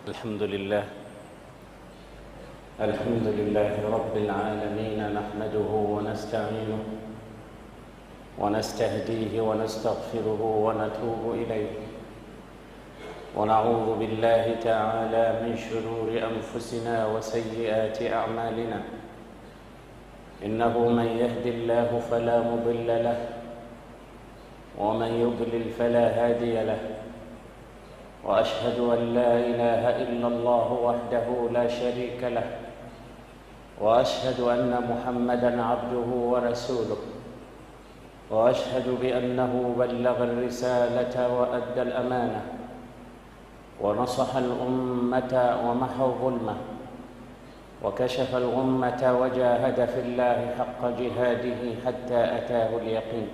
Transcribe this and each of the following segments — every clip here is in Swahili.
الحمد لله رب العالمين، نحمده ونستعينه ونستهديه ونستغفره ونتوب إليه، ونعوذ بالله تعالى من شرور أنفسنا وسيئات أعمالنا. إنه من يهد الله فلا مضل له، ومن يضلل فلا هادي له، وأشهد أن لا إله إلا الله وحده لا شريك له، وأشهد أن محمدًا عبده ورسوله، وأشهد بأنه بلغ الرسالة وأدى الأمانة ونصح الأمة ومحى الظلمة وكشف الغمة وجاهد في الله حق جهاده حتى أتاه اليقين.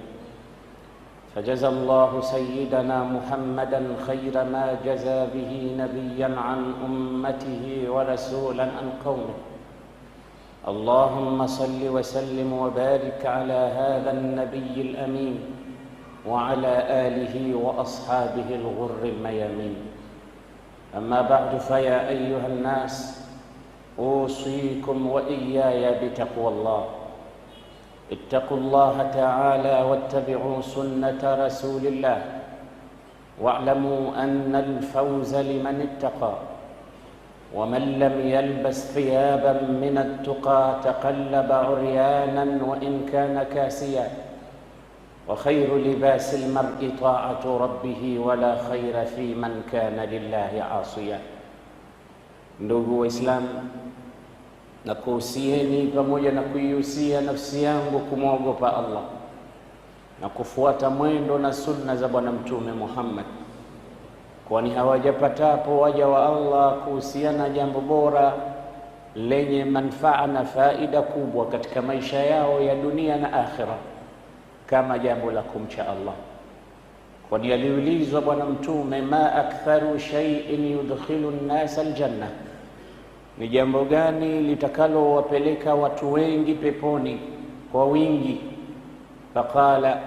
فجزى الله سيدنا محمدًا خير ما جزى به نبيًا عن أمته ورسولًا عن قومه. اللهم صل وسلم وبارك على هذا النبي الأمين وعلى آله وأصحابه الغر الميامين. أما بعد، فيا أيها الناس، أوصيكم وإياي بتقوى الله. اتقوا الله تعالى واتبعوا سنة رسول الله، واعلموا أن الفوز لمن اتقى، ومن لم يلبس ثيابا من التقى تقلب عريانا وإن كان كاسيا، وخير لباس المرء طاعة ربه، ولا خير في من كان لله عاصيا. Ndugu Waislamu, nakuhusieni pamoja na kuihusia nafsi yangu kumwogopa Allah na kufuata mwendo na sunna za Bwana Mtume Muhammad, kwani hawajapatapo waja wa Allah kuhusiana jambo bora lenye manufaa na faida kubwa katika maisha yao ya dunia na akhira kama jambo la kumcha Allah. Kwani aliulizwa Bwana Mtume, ma aktharu shay'in yudkhilu an-nasa al-janna, ni jambo gani litakalo wapeleka watu wengi peponi kwa wingi? Faqala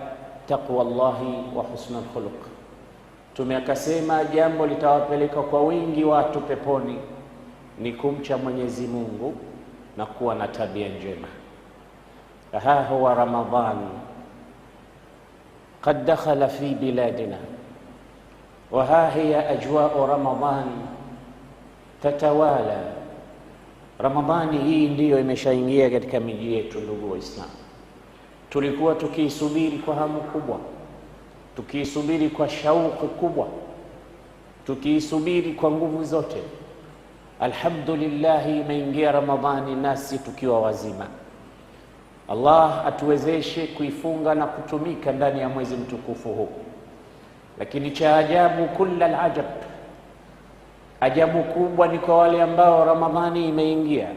taqwa Allahi wa husnul khuluq. Mtume akasema jambo litawapeleka kwa wingi watu peponi ni kumcha Mwenyezi Mungu na kuwa na tabia njema. Ha huwa Ramadhan qad dakhala fi biladina, wa ha hiya ajwa'u Ramadhan tatawala. Ramadhani hii ndiyo imeshaingia katika miji yetu. Ndugu Waislamu, tulikuwa tukiisubiri kwa hamu kubwa, tukiisubiri kwa shauku kubwa, tukiisubiri kwa nguvu zote. Alhamdulillah, imeingia Ramadhani nasi tukiwa wazima. Allah atuwezeshe kuifunga na kutumika ndani ya mwezi mtukufu huu. Lakini cha ajabu, kulla alajab, ajabu kubwa ni kwa wale ambao Ramadhani imeingia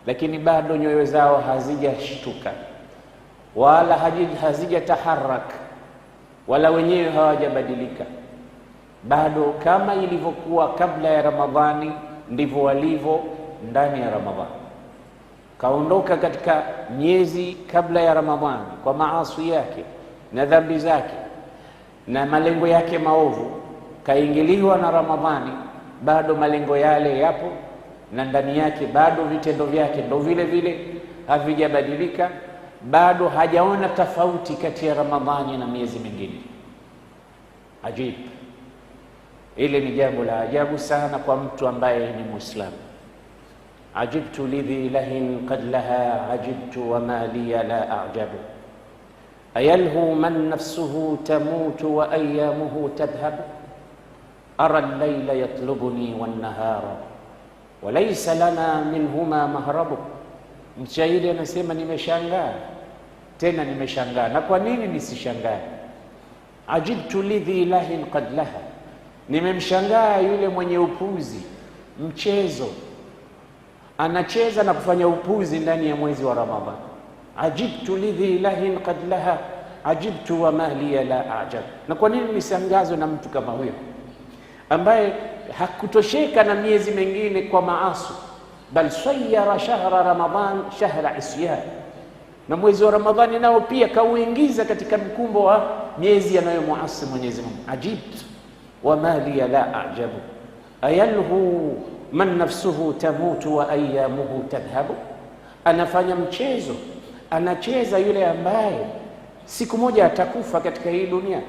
lakini bado nyoyo zao hazijashtuka wala hazijataharak, wala wenyewe hawajabadilika. Bado kama ilivyokuwa kabla ya Ramadhani ndivyo walivyo ndani ya Ramadhani. Kaondoka katika miezi kabla ya Ramadhani kwa maasi yake na dhambi zake na malengo yake maovu, kaingiliwa na Ramadhani, bado malengo yale yapo na ndani yake bado vitendo vyake ndo vile vile havijabadilika, bado hajaona tofauti kati ya Ramadhani na miezi mingine. Ajib, ile ni jambo la ajabu sana kwa mtu ambaye ni Muislamu. Ajibtu lidhi ilahin qad laha ajibtu wa ma liya la a'jabu, ayalhu man nafsuhu tamutu wa ayyamuhu tadhhabu, ara al-layla yatlubuni wan-nahara wa laysa lana minhuma mahrabu. Mshairi anasema nimeshangaa, tena nimeshangaa. Na kwa nini nisishangae? Ajibtu lidhi ilahin qad laha, nimemshangaa yule mwenye upuzi, mchezo, anacheza na kufanya upuzi ndani ya mwezi wa Ramadhani. Ajibtu lidhi ilahin qad laha ajibtu wa ma liya la a'jab. Na kwa nini nisangazwe na mtu kama huyo ambaye hakutosheka na miezi mingine kwa maasi, bal sayyara shahra Ramadhan shahra isyan, na mwezi wa Ramadhani nao pia kauingiza katika mkumbo wa miezi yanayomuasi Mwenyezi Mungu. Ajibtu wa ma liya la a'jabu, ayalhu man nafsuhu tamutu wa ayamuhu tadhhabu, anafanya mchezo, anacheza yule ambaye siku moja atakufa katika hii dunia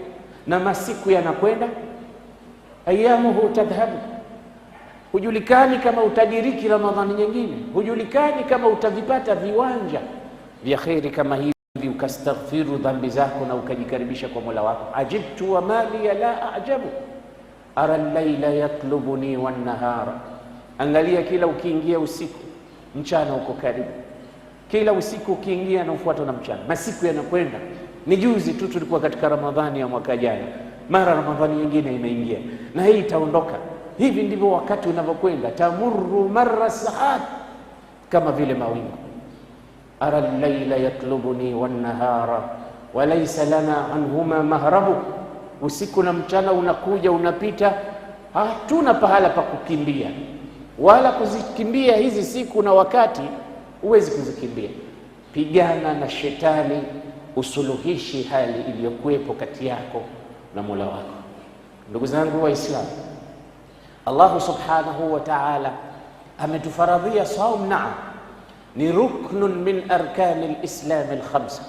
na masiku yanakwenda. Ayamuhu tadhhabu, hujulikani kama utadiriki Ramadhani nyingine, hujulikani kama utavipata viwanja vya kheri kama hivi ukastaghfiru dhambi zako na ukajikaribisha kwa Mola wako. Ajibtu wa mali la ajabu ara al-laila yatlubuni wan nahara, angalia kila ukiingia usiku mchana uko karibu, kila usiku ukiingia na ufuatwa na mchana, masiku yanakwenda. Ni juzi tu tulikuwa katika Ramadhani ya mwaka jana, mara Ramadhani nyingine imeingia na hii itaondoka. Hivi ndivyo wakati unavyokwenda, tamurru marra saat, kama vile mawingu. ara al-laila yatlubuni wan nahara wa laysa lana anhuma mahrabu, usiku na mchana unakuja unapita, hatuna pahala pa kukimbia wala kuzikimbia hizi siku na wakati, huwezi kuzikimbia. Pigana na shetani, usuluhishi hali iliyokuwepo kati yako na Mola wako. Ndugu zangu Waislamu, Allah subhanahu wa ta'ala ametufaradhia saum. Naam, ni ruknun min arkani al-islam al-khamsa.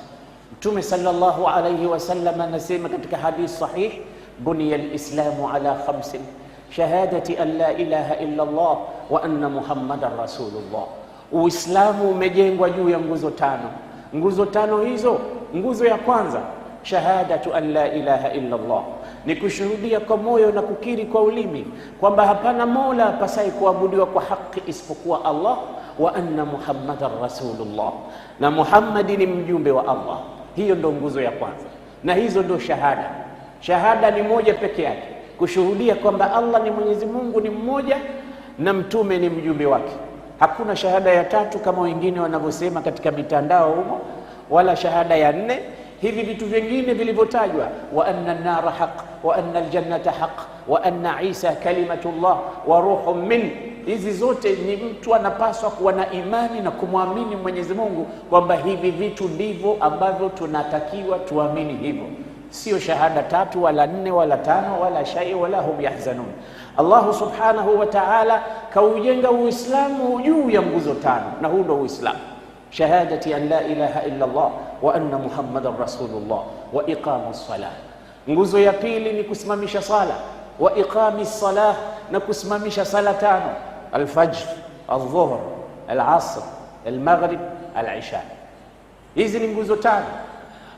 Mtume sallallahu alayhi wasallam anasema katika hadith sahih, buniya al-islamu ala khamsin, shahadati an la ilaha illa Allah wa anna Muhammadan rasulullah. Uislamu umejengwa juu ya nguzo tano. Nguzo tano hizo, nguzo ya kwanza shahadatu an la ilaha illa Allah, ni kushuhudia kwa moyo na kukiri kwa ulimi kwamba hapana mola apasaye kuabudiwa kwa haki isipokuwa Allah, wa anna Muhammadan rasulullah, na Muhammadi ni mjumbe wa Allah. Hiyo ndo nguzo ya kwanza, na hizo ndo shahada. Shahada ni moja peke yake, kushuhudia kwamba Allah ni Mwenyezi Mungu ni mmoja na mtume ni mjumbe wake. Hakuna shahada ya tatu kama wengine wanavyosema katika mitandao humo, wala shahada ya nne. Hivi vitu vingine vilivyotajwa, wa anna an-nara haq wa anna al-jannata haq wa anna Isa kalimatullah wa ruhun min, hizi zote ni mtu anapaswa kuwa na imani na kumwamini Mwenyezi Mungu kwamba hivi vitu ndivyo ambavyo tunatakiwa tuamini hivyo. Sio shahada tatu wala nne wala tano wala shay wala hum yahzanun. Allah subhanahu wa ta'ala kaujenga Uislamu juu ya nguzo tano, na huu ndio Uislamu. Shahadati an la ilaha illa Allah wa anna Muhammadan rasulullah wa iqamus salah. Nguzo ya pili ni kusimamisha sala, wa iqamis salah, na kusimamisha sala tano: al-fajr, al-dhuhr, al-asr, al-maghrib, al-isha. Hizi ni nguzo tano.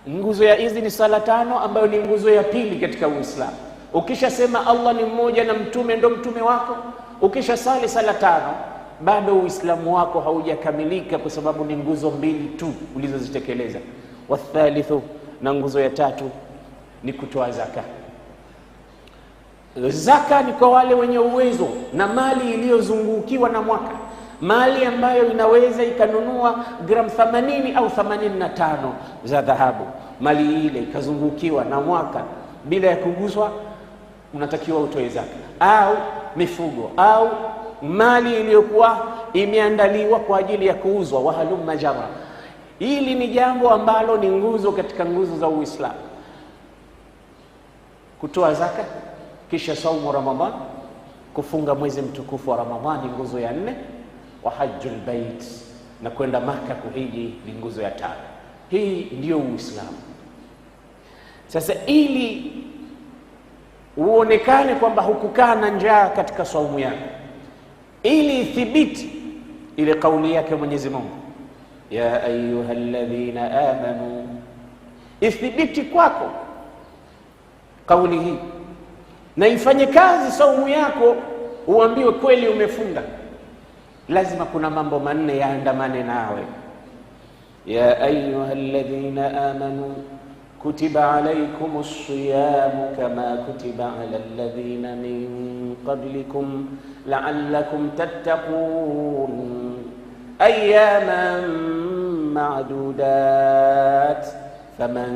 Nguzo ya hizi ni sala tano, ambayo ni nguzo ya pili katika Uislamu. Ukisha sema Allah ni mmoja na mtume ndo mtume wako, ukisha sali sala tano, bado Uislamu wako haujakamilika, kwa sababu ni nguzo mbili tu ulizozitekeleza. Wathalithu, na nguzo ya tatu ni kutoa zaka. Zaka ni kwa wale wenye uwezo na mali iliyozungukiwa na mwaka, mali ambayo inaweza ikanunua gramu 80 au 85 za dhahabu. Mali ile ikazungukiwa na mwaka bila ya kuguswa, unatakiwa utoe zaka. Au mifugo au mali iliyokuwa imeandaliwa kwa ajili ya kuuzwa, wahalum majara. Hili ni jambo ambalo ni nguzo katika nguzo za Uislamu. Kutoa zaka, kisha saumu Ramadhan, kufunga mwezi mtukufu wa Ramadhani, nguzo ya 4, wa hajjul bait, na kwenda Maka kuhiji, ni nguzo ya 5. Hii ndiyo Uislamu. Sasa ili uonekane kwamba hukukaa na njaa katika saumu yako, ili ithibiti ile kauli yake Mwenyezi Mungu, ya ayyuhalladhina amanu, ithibiti kwako kauli hii na ifanye kazi saumu yako, uambiwe kweli umefunga, lazima kuna mambo manne yaandamane nawe. Ya ayyuhalladhina amanu kutiba alaykumus siyamu kama kutiba ala alladhina min qablikum la'allakum tattaqun ayyaman ma'dudat faman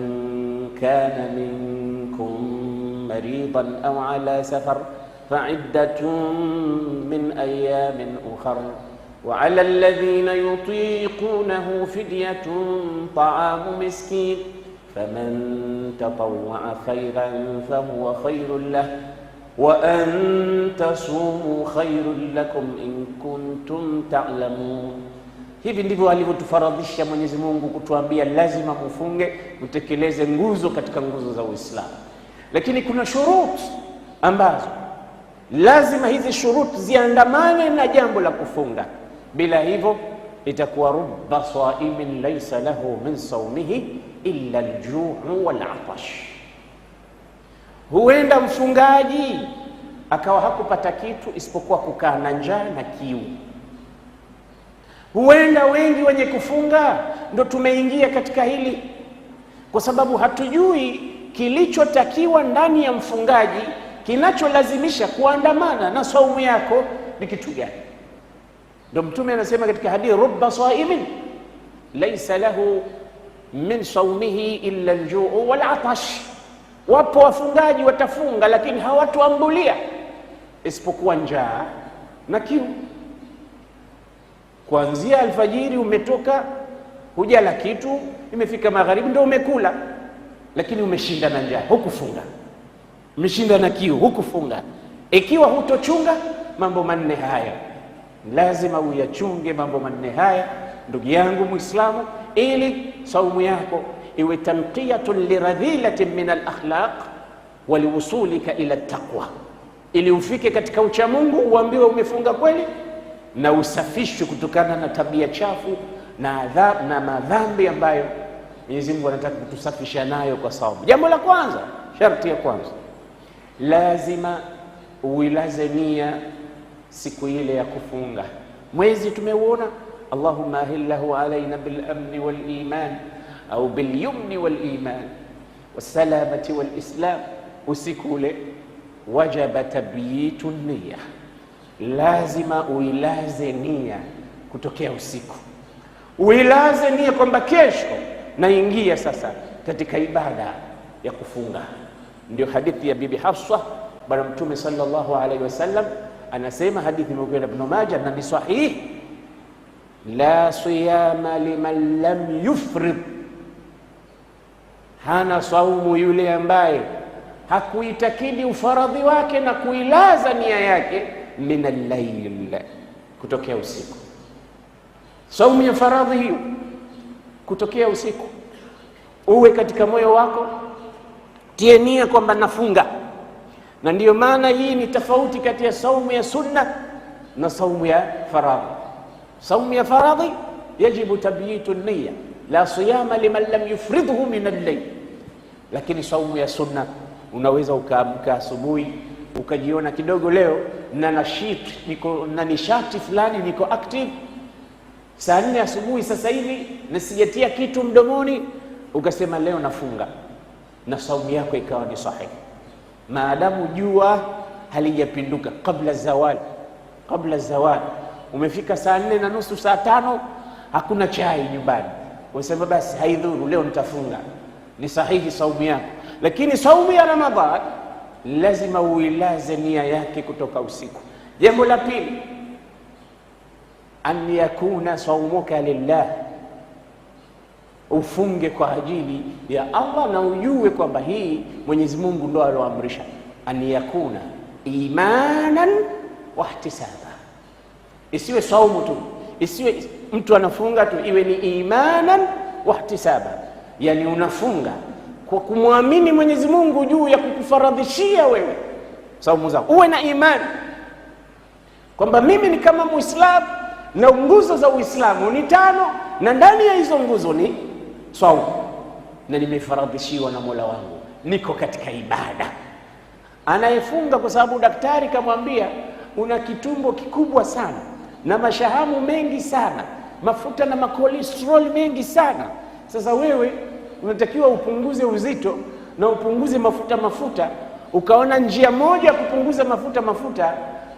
kana minkum maridan aw ala safar fa'iddatun min ayyamin ukhar wa 'ala alladhina yutiqunahu fidyatun ta'amu miskin faman tatawwa'a khayran fahuwa khayrun lahu wa an tasumu khairul lakum in kuntum ta'lamun. Hivi ndivyo alivyotufaradhisha Mwenyezi Mungu kutuambia lazima mufunge, mtekeleze nguzo katika nguzo za Uislamu. Lakini kuna shuruti ambazo lazima hizi shuruti ziandamane na jambo la kufunga, bila hivyo itakuwa rubba saimin laysa lahu min saumihi illa al-juu' wal-'atash. Huenda mfungaji akawa hakupata kitu isipokuwa kukaa na njaa na kiu. Huenda wengi wenye kufunga ndo tumeingia katika hili, kwa sababu hatujui kilichotakiwa ndani ya mfungaji, kinacholazimisha kuandamana na saumu yako ni kitu gani. Ndio Mtume anasema katika hadithi, rubba saimin laysa lahu min saumihi illa al-juu' wal-'atash. Wapo wafungaji watafunga lakini hawatuambulia isipokuwa njaa na kiu. Kuanzia alfajiri umetoka hujala kitu, imefika magharibi ndio umekula, lakini umeshinda na njaa, hukufunga. Umeshinda na kiu, hukufunga. Ikiwa hutochunga mambo manne haya, lazima uyachunge mambo manne haya ndugu yangu Muislamu, ili saumu yako iwe tanqiyatun liradhilatin min al-akhlaq wa liwusulika ila taqwa, ili ufike katika ucha Mungu, uambiwe umefunga kweli, na usafishwe kutokana na tabia chafu na madhambi ambayo Mwenyezi Mungu anataka kutusafisha nayo kwa saumu. Jambo la kwanza, sharti ya kwanza, lazima uilaze nia siku ile ya kufunga. Mwezi tumeuona, Allahumma ahillahu alaina bil amni wal iman au bil yumni wal iman wassalamati wal islam. Usiku ule wajaba tabyitu niyya, lazima uilaze nia kutokea usiku. Uilaze nia kwamba kesho naingia sasa katika ibada ya kufunga. Ndio hadithi ya Bibi Hafsa, bwana Mtume sallallahu alaihi wasallam anasema, hadithi imepokewa na Ibn Majah na ni sahihi, la siyama liman lam yufrid, hana saumu yule ambaye hakuitakidi ufaradhi wake na kuilaza nia yake min al-layl, kutokea usiku. Saumu ya faradhi hiyo kutokea usiku, uwe katika moyo wako, tie nia kwamba nafunga. Na ndiyo maana hii ni tofauti kati ya saumu ya sunna na saumu ya faradhi. Saumu ya faradhi yajibu tabyitu niyya, la siyama liman lam yufridhu min al-layl. Lakini saumu ya sunna unaweza ukaamka asubuhi ukajiona kidogo leo na nishati fulani, niko active, saa 4 asubuhi sasa hivi na sijatia kitu mdomoni, ukasema leo nafunga, na saumu yako ikawa ni sahihi, maadamu jua halijapinduka kabla zawal. Umefika saa 4:30 saa 5, hakuna chai nyumbani, unasema basi haidhuru, leo nitafunga, ni sahihi saumu yako. Lakini saumu ya Ramadhan lazima uilaze nia yake kutoka usiku. Jambo la pili, an yakuna saumuka lillah, ufunge kwa ajili ya Allah na ujue kwamba hii Mwenyezi Mungu ndo aloamrisha. An yakuna imanan wa ihtisaba, isiwe saumu tu, isiwe mtu anafunga tu, iwe ni imanan wa ihtisaba, yani unafunga kwa kumwamini Mwenyezi Mungu juu ya kukufaradhishia wewe saumu zako. Uwe na imani kwamba mimi ni kama Muislamu na nguzo za Uislamu ni 5, na ndani ya hizo nguzo ni saumu, na nimefaradhishiwa na Mola wangu, niko katika ibada. Anayefunga kwa sababu daktari kamwambia una kitumbo kikubwa sana na mashahamu mengi sana, mafuta na makolesterol mengi sana, sasa wewe unatakiwa upunguze uzito na upunguze mafuta, ukaona njia moja ya kupunguza mafuta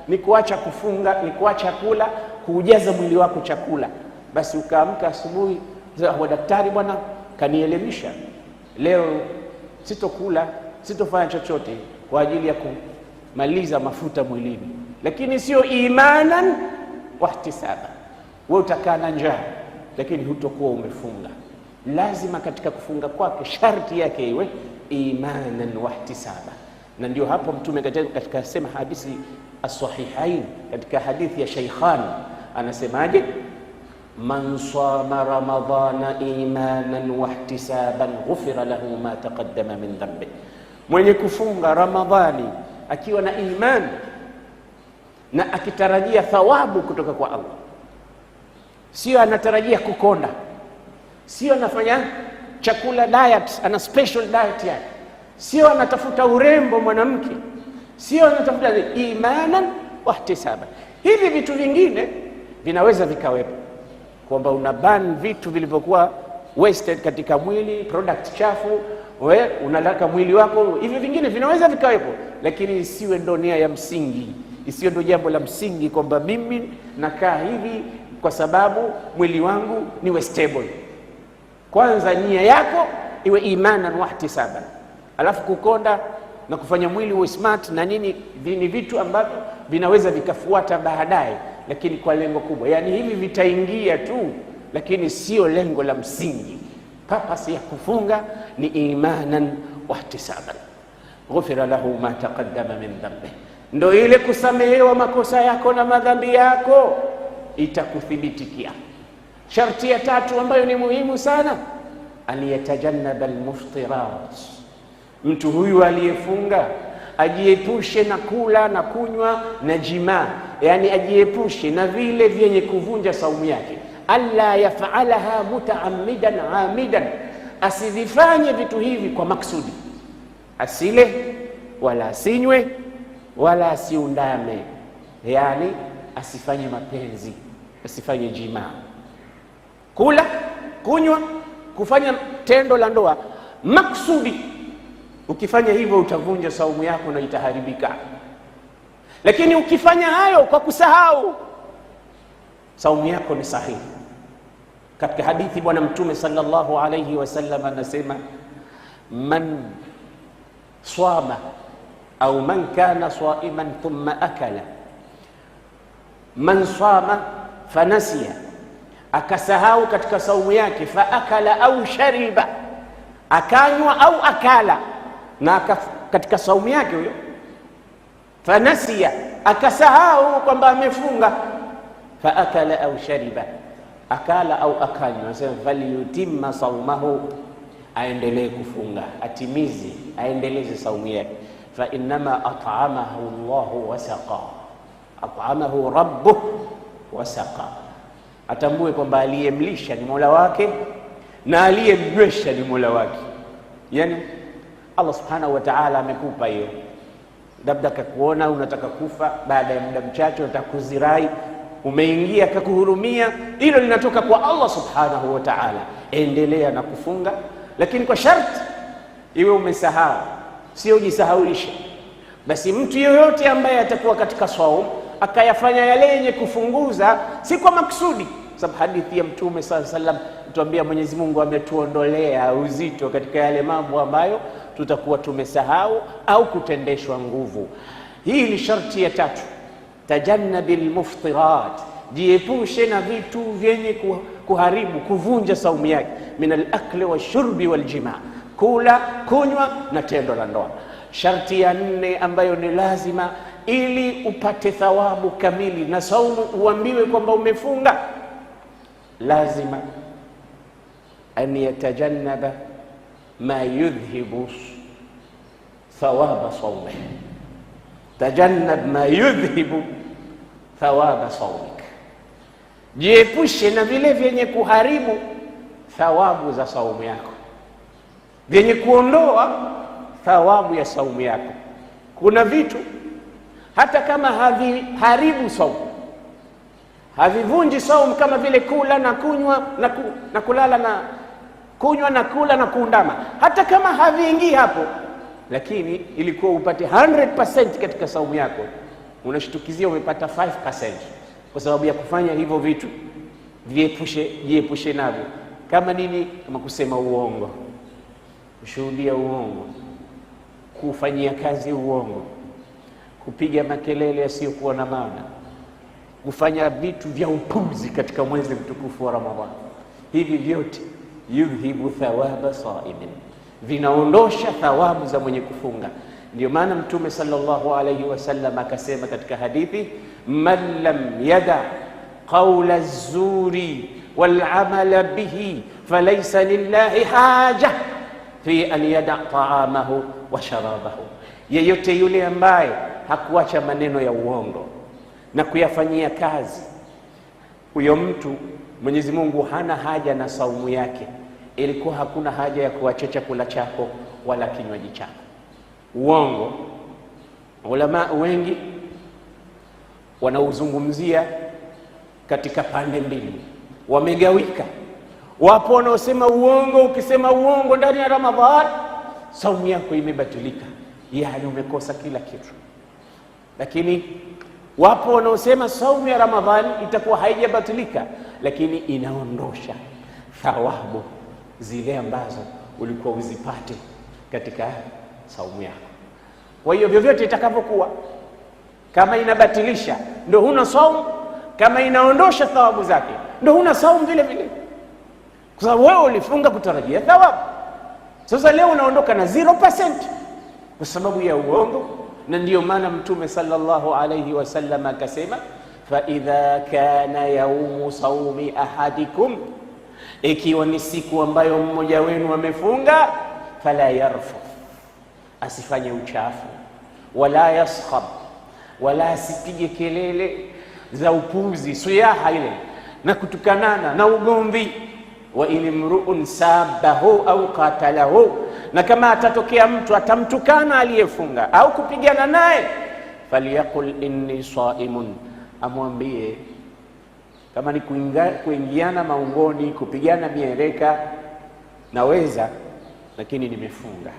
ni kuacha kufunga, ni kuacha kula, kuujaza mwili wako chakula. Basi ukaamka asubuhi, wa daktari bwana kanielimisha, leo sitokula, sitofanya chochote kwa ajili ya kumaliza mafuta mwilini. Lakini sio imanan wa ihtisaba. Wewe utakaa na njaa lakini hutokuwa umefunga. Lazima katika kufunga kwake sharti yake iwe imanan wa ihtisaba, Na ndio hapo Mtume katika sema hadithi as-sahihain, katika hadithi ya Shaykhan anasemaje, man sama ramadhana imanan wa ihtisaban ghufira lahu ma taqaddama min dhanbi, mwenye kufunga Ramadhani akiwa na imani na akitarajia thawabu kutoka kwa Allah, sio anatarajia kukonda, sio anafanya chakula diet, ana special diet yake, sio anatafuta urembo mwanamke, sio anatafuta imanan wa ihtisaban. Hivi vitu vingine vinaweza vikawepo, kwamba unaban vitu vilivyokuwa wasted katika mwili, product chafu, wewe unalaka mwili wako, hivi vingine vinaweza vikawepo, lakini isiwe ndo nia ya msingi, isiwe ndo jambo la msingi kwamba mimi nakaa hivi kwa sababu mwili wangu niwe stable. Kwanza nia yako iwe imanan wa ihtisaban, alafu kukonda na kufanya mwili uwe smart na nini ni vitu ambavyo vinaweza vikafuata baadaye, lakini kwa lengo kubwa. Yani hivi vitaingia tu, lakini sio lengo la msingi. Purpose ya kufunga ni imanan wa ihtisaban, ghufira lahu ma taqaddama min dhanbi, ndo ile kusamehewa makosa yako na madhambi yako itakuthibitikia. Sharti ya tatu ambayo ni muhimu sana, aliyatajannaba almuftirat, mtu huyu aliyefunga ajiepushe na kula na kunywa na jimaa, yani ajiepushe na vile vyenye kuvunja saumu yake. Alla yafalaha mutaammidan amidan, asivifanye vitu hivi kwa maksudi, asile wala asinywe wala asiundame, yani asifanye mapenzi, asifanye jimaa, kula, kunywa, kufanya tendo la ndoa maksudi. Ukifanya hivyo utavunja saumu yako na itaharibika. Lakini ukifanya hayo kwa kusahau, saumu yako ni sahihi. Katika hadithi Bwana Mtume sallallahu alayhi wasallam anasema, man swama au man kana swaiman thumma akala, man swama fanasiya, akasahau katika saumu yake, fa akala au shariba, akanywa au akala, na katika saumu yake huyo fanasiya, akasahau kwamba amefunga, fa akala au shariba, akala au akanywa, anasema falyutimma saumahu, aendelee kufunga, atimize, aendeleze saumu yake. Fa innama at'amahu Allahu wa saqa, at'amahu rabbuh wa saqa, atambue kwamba aliyemlisha ni Mola wake na aliyemnywesha ni Mola wake. Yani Allah subhanahu wa ta'ala amekupa hiyo, labda kakuona unataka kufa, baada ya muda mchache utakuzirai, umeingia kakuhurumia, hilo linatoka kwa Allah subhanahu wa ta'ala. Endelea na kufunga, lakini kwa sharti iwe umesahau, sio jisahaulisha. Basi mtu yoyote ambaye atakuwa katika saumu akayafanya yale yenye kufunguza, si kwa maksudi, sababu hadithi ya Mtume sallallahu alaihi wasallam tuambia Mwenyezi Mungu ametuondolea uzito katika yale mambo ambayo tutakuwa tumesahau au kutendeshwa nguvu. Hii ni sharti ya tatu, tajannabil muftirat, jiepushe na vitu vyenye kuharibu, kuvunja saumu yake, min al-akli wash-shurbi wal-jimaa, kula, kunywa na tendo la ndoa. Sharti ya nne ambayo ni lazima ili upate thawabu kamili na saumu uambiwe kwamba umefunga, lazima an yatajannaba ma yudhhibu thawaba sawmik, tajannab ma yudhhibu thawaba sawmik, jiepushe na vile vyenye kuharibu thawabu za saumu yako, vyenye kuondoa thawabu ya saumu yako. Kuna vitu hata kama haviharibu saumu, havivunji saumu, kama vile kula na kunywa na kulala na kunywa na kula na kuundama, hata kama haviingii hapo, lakini ilikuwa upate 100% katika saumu yako, unashtukizia umepata 5% kwa sababu ya kufanya hivyo vitu. Jiepushe navyo. Kama nini? Kama kusema uongo, kushuhudia uongo, kufanyia kazi uongo, kupiga makelele yasiyokuwa na maana, kufanya vitu vya upuzi katika mwezi mtukufu wa Ramadhani. Hivi vyote yudhibu thawaba saimin, vinaondosha thawabu za mwenye kufunga. Ndio maana Mtume sallallahu alayhi wasallam akasema katika hadithi, man lam yada qawla az-zuri wal amala bihi falaysa lillahi haja fi an yada ta'amahu wa sharabahu, yeyote yule ambaye hakuacha maneno ya uongo na kuyafanyia kazi, huyo mtu Mwenyezi Mungu hana haja na saumu yake. Ilikuwa hakuna haja ya kuacha chakula chako wala kinywaji chako. Uongo ulama wengi wanauzungumzia katika pande mbili, wamegawika. Wapo wanaosema uongo, ukisema uongo ndani ya Ramadhan saumu yako imebatilika, yani umekosa kila kitu. Lakini wapo wanaosema saumu ya Ramadhani itakuwa haijabatilika, lakini inaondosha thawabu zile ambazo ulikuwa uzipate katika saumu yako. Kwa hiyo vyovyote itakavyokuwa, kama inabatilisha ndio huna saumu, kama inaondosha thawabu zake ndio huna saumu vile vile, kwa sababu wewe ulifunga kutarajia thawabu. Sasa leo unaondoka na 0% kwa sababu ya uongo. Na ndiyo maana Mtume sallallahu alayhi wasallam akasema, fa idha kana yaumu saumi ahadikum, ikiwa ni siku ambayo mmoja wenu amefunga, fala yarfu, asifanye uchafu, wala yaskhab, wala asipige kelele za upuzi, suyaha ile na kutukanana na ugomvi. Wa ilimruun sabahu au qatalahu, na kama atatokea mtu atamtukana aliyefunga au kupigana naye, falyaqul inni saimun, amwambie kama ni kuingiana maungoni, kupigana miereka naweza, lakini nimefunga.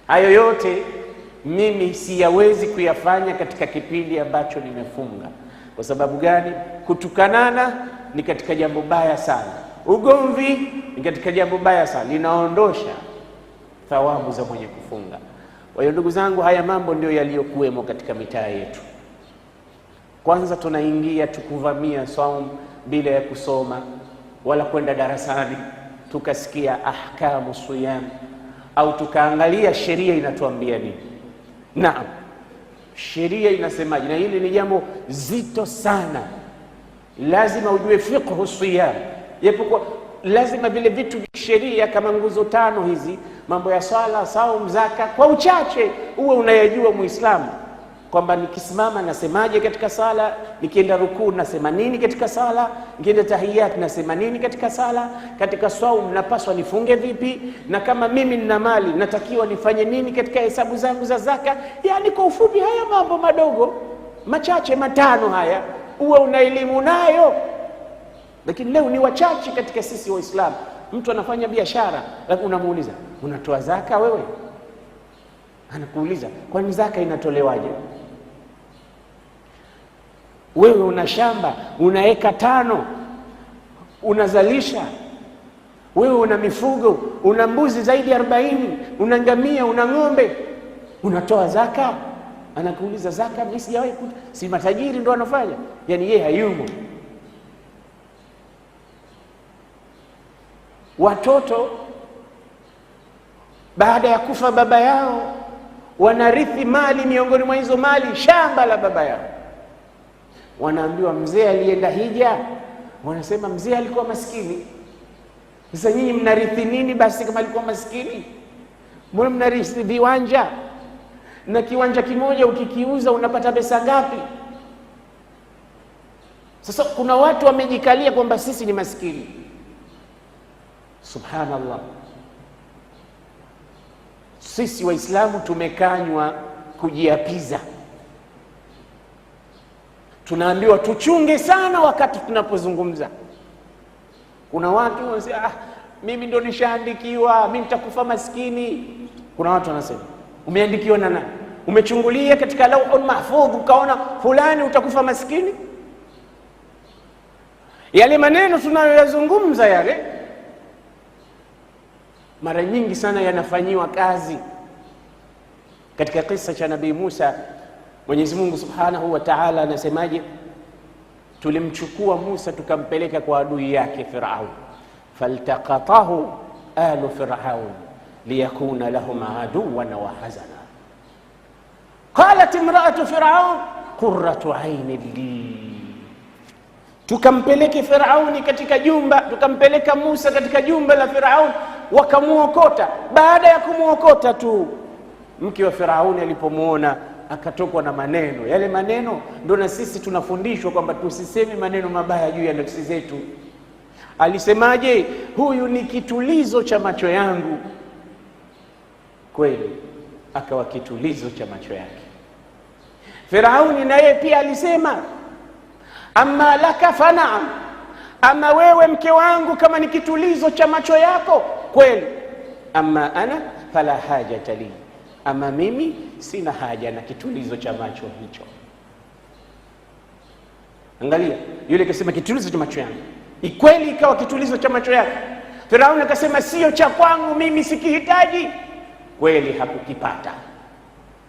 Hayo yote mimi siyawezi kuyafanya katika kipindi ambacho nimefunga. Kwa sababu gani? Kutukanana ni katika jambo baya sana, ugomvi ni katika jambo baya sana, linaondosha thawabu za mwenye kufunga. Kwa hiyo ndugu zangu, haya mambo ndio yaliyokuwemo katika mitaa yetu. Kwanza tunaingia tukuvamia saumu bila ya kusoma wala kwenda darasani tukasikia ahkamu siyam, au tukaangalia sheria inatuambia nini. Naam, sheria inasemaje? Na hili ni jambo zito sana, lazima ujue fiqhu siyam. Japokuwa lazima vile vitu vya sheria kama nguzo 5 hizi, mambo ya swala, saum, zaka, kwa uchache uwe unayajua Muislamu, kwamba nikisimama nasemaje katika sala, nikienda rukuu nasema nini katika sala, nikienda tahiyat nasema nini katika sala, katika saum napaswa nifunge vipi, na kama mimi nina mali natakiwa nifanye nini katika hesabu zangu za zaka. Yani kwa ufupi, haya mambo madogo machache 5 haya uwe una elimu nayo. Lakini leo ni wachache katika sisi Waislamu. Mtu anafanya biashara, lakini unamuuliza unatoa zaka wewe? Anakuuliza kwani zaka inatolewaje? Wewe una shamba, una eka 5, unazalisha. Wewe una mifugo, una mbuzi zaidi ya 40, una ngamia, una ng'ombe, unatoa zaka? Anakuuliza zaka, mimi sijawahi si matajiri ndio wanafanya? Yani yeye hayumo. Watoto baada ya kufa baba yao wanarithi mali, miongoni mwa hizo mali shamba la baba yao. Wanaambiwa mzee alienda hija, wanasema mzee alikuwa maskini. Sasa nyinyi mnarithi nini basi kama alikuwa maskini? Mbona mnarithi viwanja? Na kiwanja kimoja ukikiuza unapata pesa ngapi? Sasa kuna watu wamejikalia kwamba sisi ni maskini. Subhanallah, sisi Waislamu tumekanywa kujiapiza. Tunaambiwa tuchunge sana wakati tunapozungumza. Kuna watu wanasema mimi ndo nishaandikiwa, mimi nitakufa maskini. Kuna watu wanasema umeandikiwa na nani? Umechungulia katika lauhul mahfudh ukaona fulani utakufa maskini? Yale maneno tunayoyazungumza yale mara nyingi sana yanafanyiwa kazi. Katika kisa cha Nabii Musa, Mwenyezi Mungu Subhanahu wa Ta'ala anasemaje? Tulimchukua Musa tukampeleka kwa adui yake Firaun, faltaqatahu alu Firaun liyakuna lahum aduwan wa hazana. Qalat imra'atu Firaun qurratu aini li, tukampeleke Firauni katika jumba, tukampeleka Musa katika jumba la Firaun, wakamuokota. Baada ya kumuokota tu, mke wa Firauni alipomuona akatokwa na maneno. Yale maneno ndio na sisi tunafundishwa kwamba tusiseme maneno mabaya juu ya nafsi zetu. Alisemaje? Huyu ni kitulizo cha macho yangu. Kweli akawa kitulizo cha macho yake. Firauni naye pia alisema, amma laka fanaam, ama wewe mke wangu kama ni kitulizo cha macho yako kweli, amma ana fala hajata li, ama mimi sina haja na kitulizo cha macho hicho. Angalia, yule akasema kitulizo cha macho yangu, ikweli ikawa kitulizo cha macho yake. Firauni akasema sio cha kwangu, mimi sikihitaji. Kweli hakukipata,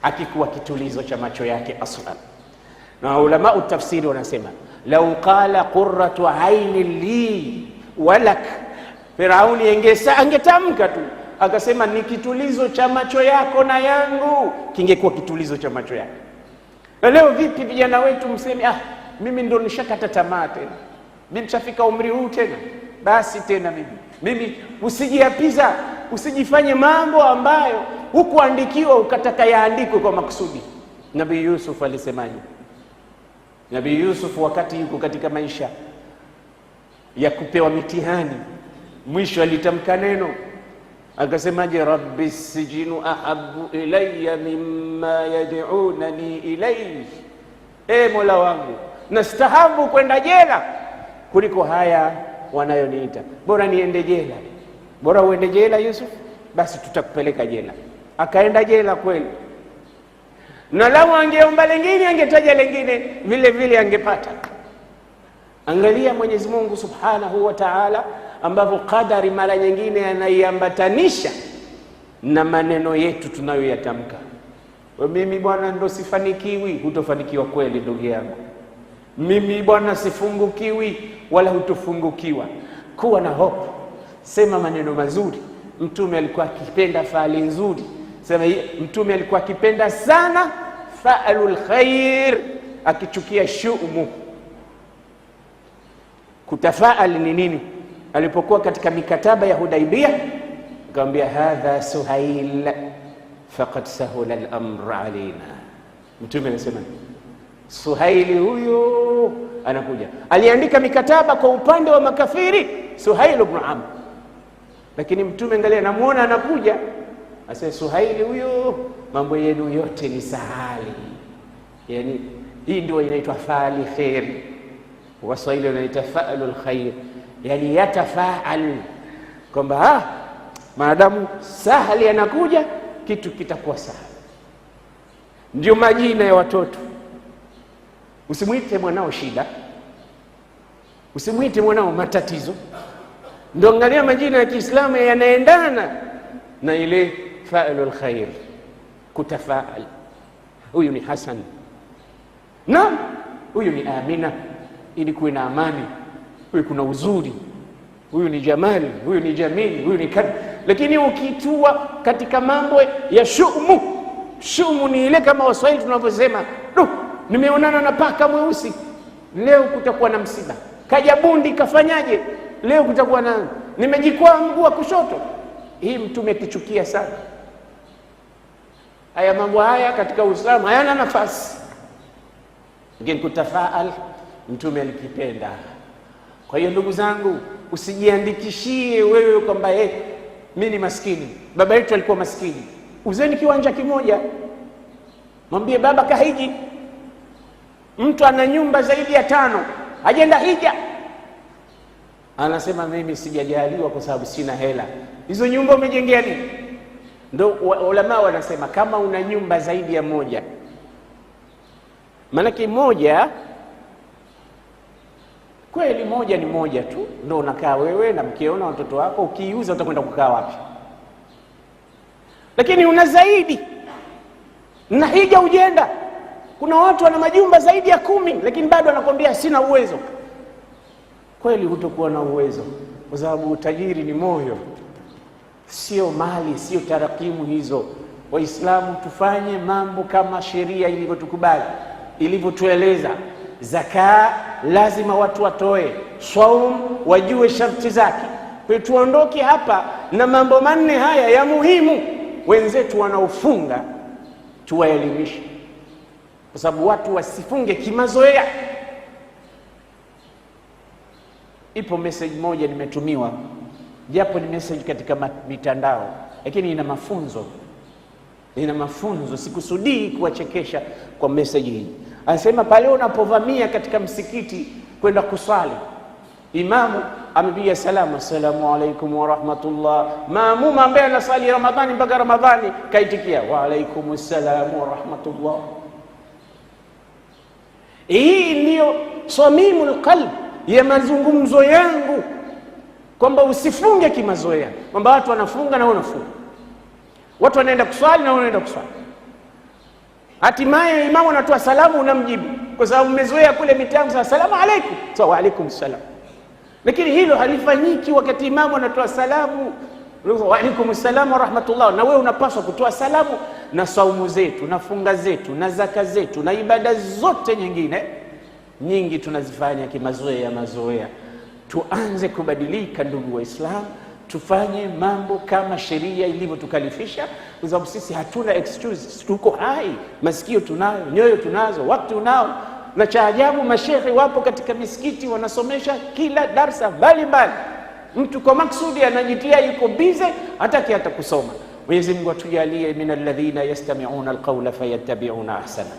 hakikuwa kitulizo cha macho yake aslan. Na ulama utafsiri wanasema lau qala qurratu aini li walak, Firauni angetamka tu akasema ni kitulizo cha macho yako na yangu, kingekuwa kitulizo cha macho yake. Na leo vipi vijana wetu mseme mimi ndo nishakata tamaa tena, mimi nishafika umri huu tena, basi tena mimi usijiapiza, usijifanye mambo ambayo hukuandikiwa ukataka yaandikwe kwa makusudi. Nabii Yusuf alisemaje? Nabii Yusuf wakati yuko katika maisha ya kupewa mitihani, mwisho alitamka neno akasemaje? Rabbi sijinu ahabbu ilayya mimma yad'unani ilayhi, Mola wangu nastahabu kwenda jela kuliko haya wanayoniita. Bora niende jela. Bora uende jela Yusuf, basi tutakupeleka jela. Akaenda jela kweli, na lau angeomba lingine angetaja lingine vile vile angepata. Angalia Mwenyezi Mungu Subhanahu wa Ta'ala ambavyo kadari mara nyingine anaiambatanisha na maneno yetu tunayoyatamka. Mimi bwana ndo sifanikiwi, hutofanikiwa kweli ndugu yangu. Mimi bwana sifungukiwi, wala hutofungukiwa. Kuwa na hope, sema maneno mazuri. Mtume alikuwa akipenda faali nzuri. Sema Mtume alikuwa akipenda sana fa'alul khair, akichukia shu'mu. Kutafaal ni nini? Alipokuwa katika mikataba ya Hudaibiyah akamwambia hadha Suhail faqad sahula al-amr alaina. Mtume anasema Suhaili huyo anakuja. Aliandika mikataba kwa upande wa makafiri, Suhail ibn Amr, lakini Mtume angalia namuona anakuja, asema Suhaili huyo mambo yenu yote ni sahali. Yani hii ndio inaitwa faali khair, Waswahili wanaita fa'alul khair, yani yatafaal, kwamba maadamu sahali anakuja kitu kitakuwa sahali. Ndio majina ya watoto. Usimuite mwanao shida, usimuite mwanao matatizo. Ndio angalia majina ya Kiislamu yanaendana na ile fa'alul khair, kutafaal. Huyu ni Hassan, naam, huyu ni Amina, ili kuwe na amani, huyu kuna uzuri, huyu ni Jamali, huyu ni Jamili, huyu ni kadha. Lakini ukitua katika mambo ya shumu ni ile kama Waswahili tunavyosema, nimeonana na paka mweusi, leo kutakuwa na msiba. Kaja bundi kafanyaje, leo kutakuwa na, nimejikwaa mguu wa kushoto. Hii Mtume akichukia sana. Haya mambo haya katika Uislamu hayana nafasi. Lakini kutafaal Mtume alikipenda. Kwa hiyo ndugu zangu, usijiandikishie wewe kwamba mimi ni maskini, baba yetu alikuwa maskini. Uzeni kiwanja kimoja, mwambie baba kahiji. Mtu ana nyumba zaidi ya 5, ajenda hija, anasema mimi sijajaliwa kwa sababu sina hela. Hizo nyumba umejengea nini? Ndio ulama wanasema kama una nyumba zaidi ya 1, maana moja kweli, moja ni moja tu, ndio unakaa wewe na mkeo na watoto wako. Ukiuza utakwenda kukaa wapi? Lakini una zaidi na hija ujenda. Kuna watu wana majumba zaidi ya 10, lakini bado anakuambia sina uwezo. Kweli hutokuwa na uwezo, kwa sababu utajiri ni moyo, sio mali, sio tarakimu hizo. Waislamu tufanye mambo kama sheria ilivyotukubali, ilivyotueleza. Zaka lazima watu watoe, saum wajue sharti zake. Kwa tuondoke hapa na mambo manne haya ya muhimu. Wenzetu wanaofunga tuwaelimishe, kwa sababu watu wasifunge kimazoea. Ipo message moja nimetumiwa, japo ni message katika mitandao, lakini ina mafunzo. Sikusudii kuwachekesha kwa message hii. Anasema pale unapovamia katika msikiti kwenda kusali, imamu amepiga salamu, assalamu alaikum wa rahmatullah. Maamuma ambaye anasali Ramadhani mpaka Ramadhani kaitikia wa alaikumus salam wa rahmatullah. Hii ndiyo samimul qalb ya mazungumzo yangu, kwamba usifunge kimazoea, kwamba watu wanafunga na unafunga, watu wanaenda kuswali na unaenda kuswali. Hatimaye imamu anatoa salamu unamjibu, kwa sababu umezoea kule mitangu assalamu alaikum, so wa alaikum salam. Lakini hilo halifanyiki wakati imamu anatoa salamu wa alaikum salam wa rahmatullah, na wewe unapaswa kutoa salamu. Na saumu zetu na funga zetu na zaka zetu na ibada zote nyingi tunazifanya mazoea. Tuanze kubadilika ndugu Waislamu, tufanye mambo kama sheria ilivyotukalifisha, kwa sababu sisi hatuna excuse. Tuko hai, masikio tunayo, nyoyo tunazo, wakati unao. Na cha ajabu, mashehe wapo katika misikiti wanasomesha kila darsa mbalimbali. Mtu kwa maksudi anajitia yuko bize, hataki hata kusoma. Mwenyezi Mungu atujalie minalladhina yastami'una alqawla fayattabi'una ahsana.